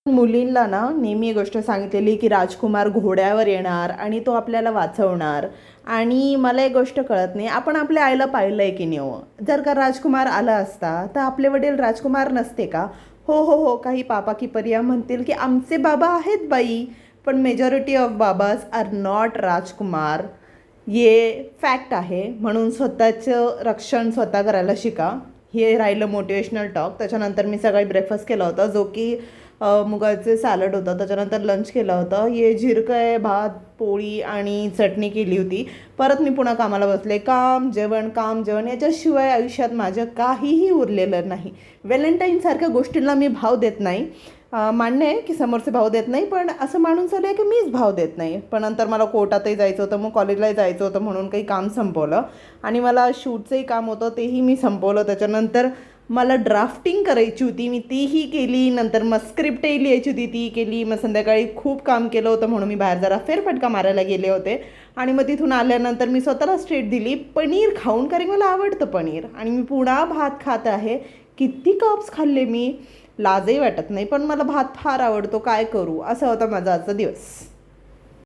मुलींना ना नेहमी एक गोष्ट सांगितलेली की राजकुमार घोड्यावर येणार आणि तो आपल्याला वाचवणार. आणि मला एक गोष्ट कळत नाही, आपण आपल्या आईला पाहिलं आहे की नाही हो. जर का राजकुमार आला असता तर आपले वडील राजकुमार नसते का? हो हो हो, काही पापा की परिया म्हणतील की आमचे बाबा आहेत बाई, पण मेजॉरिटी ऑफ बाबाज आर नॉट राजकुमार. ये फॅक्ट आहे. म्हणून स्वतःचं रक्षण स्वतः करायला शिका. हे राहिलं मोटिवेशनल टॉक. त्याच्यानंतर मी सकाळी ब्रेकफास्ट केला होता, जो की मुगाचे सॅलड होतं. त्याच्यानंतर लंच केलं होतं. हे झिरकं आहे, भात पोळी आणि चटणी केली होती. परत मी पुन्हा कामाला बसले. काम जेवण काम जेवण याच्याशिवाय आयुष्यात माझं काहीही उरलेलं नाही. व्हॅलेंटाईनसारख्या गोष्टींना मी भाव देत नाही. मान्य आहे की समोरचे भाव देत नाही, पण असं मानून चालू आहे की मीच भाव देत नाही. पण नंतर मला कोर्टातही जायचं होतं, मग कॉलेजलाही जायचं होतं, म्हणून काही काम संपवलं. आणि मला शूटचंही काम होतं, तेही मी संपवलं. त्याच्यानंतर मला ड्राफ्टिंग करायची होती, मी तीही केली. नंतर मग स्क्रिप्टही लिहायची होती, ती केली. मग संध्याकाळी खूप काम केलं होतं, म्हणून मी बाहेर जरा फेरफटका मारायला गेले होते. आणि मग तिथून आल्यानंतर मी स्वतःला स्ट्रेट दिली पनीर खाऊन, कारण मला आवडतं पनीर. आणि मी पुन्हा भात खात आहे. किती कप्स खाल्ले मी, लाजही वाटत नाही, पण मला भात फार आवडतो, काय करू. असा होता माझा आजचा दिवस.